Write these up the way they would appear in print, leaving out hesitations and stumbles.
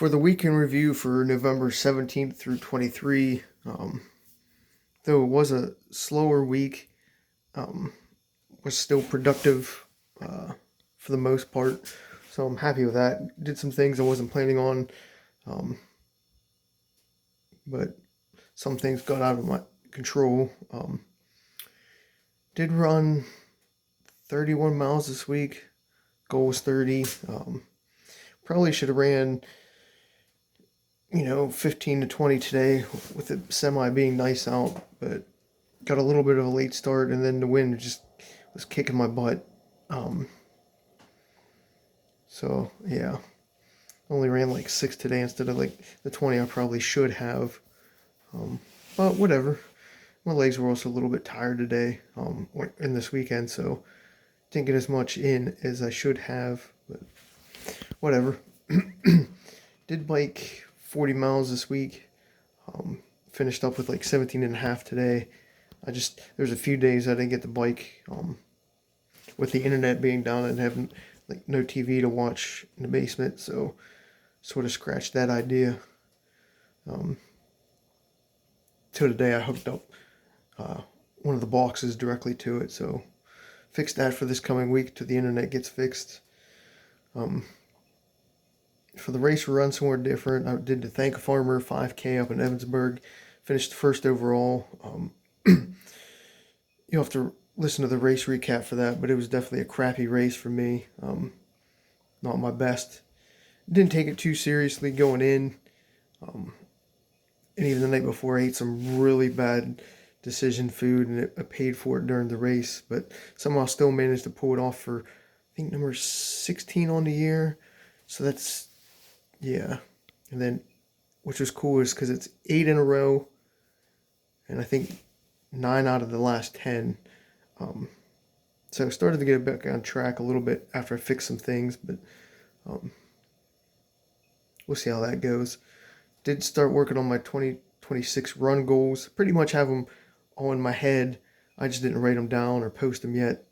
For the weekend review for November 17th through 23, though it was a slower week, um, was still productive for the most part. So I'm happy with that. Did some things I wasn't planning on, um, but some things got out of my control. Did run 31 miles this week. Goal was 30. Probably should have ran 15 to 20 today with the semi being nice out, but got a little bit of a late start and then the wind just was kicking my butt. Um, so yeah, only ran like 6 today instead of like the 20 I probably should have. But whatever. My legs were also a little bit tired today, in this weekend, so didn't get as much in as I should have, but whatever. Did bike 40 miles this week. Finished up with like 17 and a half today. There's a few days I didn't get the bike, with the internet being down and having like no TV to watch in the basement, so sort of scratched that idea. So today I hooked up one of the boxes directly to it, so fixed that for this coming week till the internet gets fixed. For the race run somewhere different, I did the Thank a Farmer 5K up in Evansburg. Finished first overall. You'll have to listen to the race recap for that, but it was definitely a crappy race for me. Not my best. Didn't take it too seriously going in. And even the night before, I ate some really bad decision food, and I paid for it during the race, but somehow still managed to pull it off for, I think, number 16 on the year. So that's, yeah. And then, which was cool, is because it's 8 in a row, and I think 9 out of the last 10. So I started to get back on track a little bit after I fixed some things, but we'll see how that goes. Did start working on my 2026 run goals. Pretty much have them all in my head. I just didn't write them down or post them yet.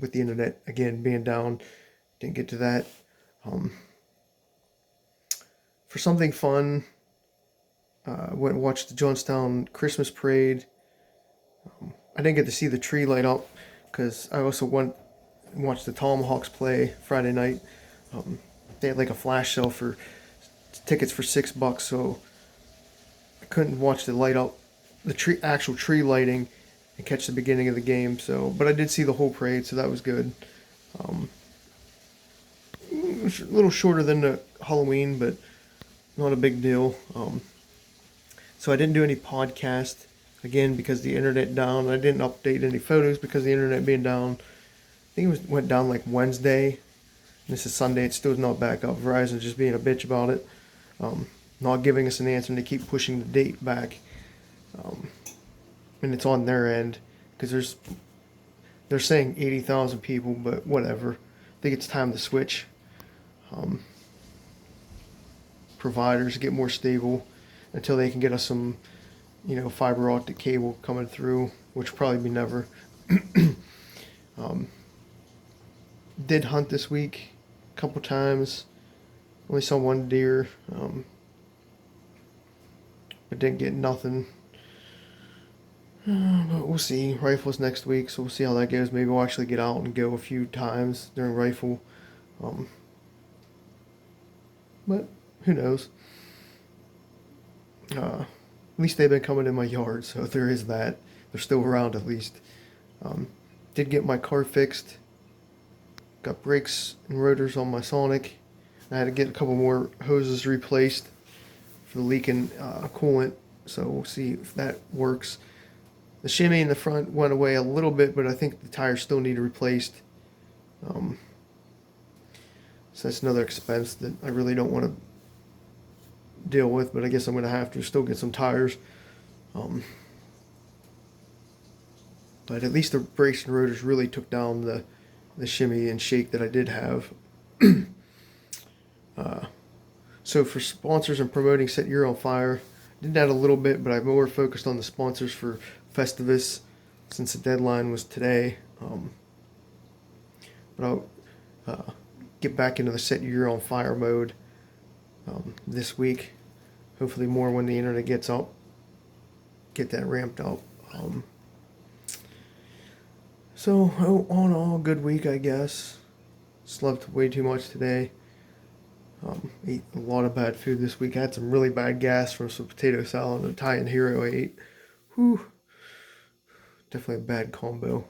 With the internet again being down, didn't get to that. For something fun, went and watched the Johnstown Christmas parade. I didn't get to see the tree light up because I also went and watched the Tomahawks play Friday night. They had like a flash sale for tickets for $6, so I couldn't watch the light up, the actual tree lighting, and catch the beginning of the game. So, but I did see the whole parade, so that was good. It was a little shorter than the Halloween, but not a big deal. So I didn't do any podcast again because the internet down. I didn't update any photos because the internet being down. I think went down like Wednesday. This is Sunday. It's still not back up. Verizon's just being a bitch about it. Not giving us an answer, and they keep pushing the date back. And it's on their end because they're saying 80,000 people, but whatever. I think it's time to switch providers, get more stable until they can get us some, fiber optic cable coming through, which will probably be never. Did hunt this week a couple times. Only saw one deer, but didn't get nothing. But we'll see. Rifles next week, so we'll see how that goes. Maybe we'll actually get out and go a few times during rifle. But who knows? At least they've been coming in my yard, so there is that. They're still around at least. Did get my car fixed. Got brakes and rotors on my Sonic. I had to get a couple more hoses replaced for the leaking coolant, so we'll see if that works. The shimmy in the front went away a little bit, but I think the tires still need replaced. So that's another expense that I really don't want to deal with, but I guess I'm going to have to still get some tires. But at least the brakes and rotors really took down the shimmy and shake that I did have. So for sponsors and promoting Set Your On Fire, did that a little bit, but I'm more focused on the sponsors for Festivus since the deadline was today. But I'll get back into the Set Your On Fire mode this week. Hopefully more when the internet gets up. Get that ramped up. So all in all, good week, I guess. Slept way too much today. Ate a lot of bad food this week. I had some really bad gas from some potato salad and Italian hero I ate. Whew. Definitely a bad combo.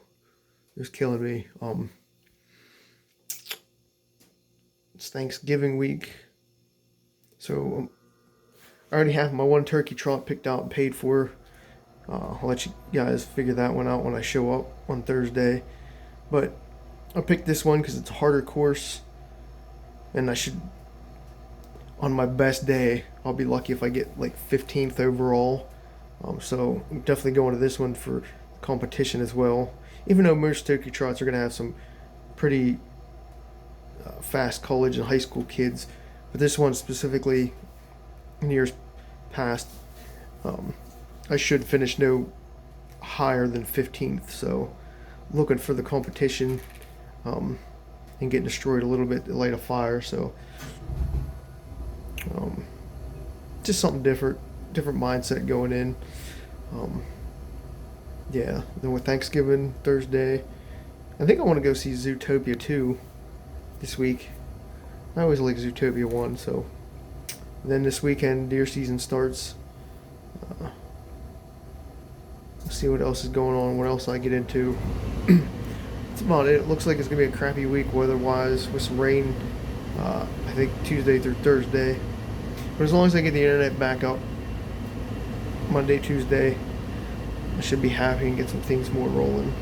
It was killing me. It's Thanksgiving week. So I already have my one turkey trot picked out and paid for. I'll let you guys figure that one out when I show up on Thursday. But I picked this one because it's a harder course. And I should, on my best day, I'll be lucky if I get like 15th overall. So I'm definitely going to this one for competition as well. Even though most turkey trots are going to have some pretty fast college and high school kids. But this one specifically, in years past, I should finish no higher than 15th. So looking for the competition and getting destroyed a little bit to light a fire. So just something different mindset going in. Yeah, then with Thanksgiving Thursday, I think I want to go see Zootopia 2 this week. I always like Zootopia 1, so then this weekend deer season starts. We'll see what else is going on, what else I get into. That's about it. It looks like it's going to be a crappy week weather-wise with some rain, I think Tuesday through Thursday. But as long as I get the internet back up Monday, Tuesday, I should be happy and get some things more rolling.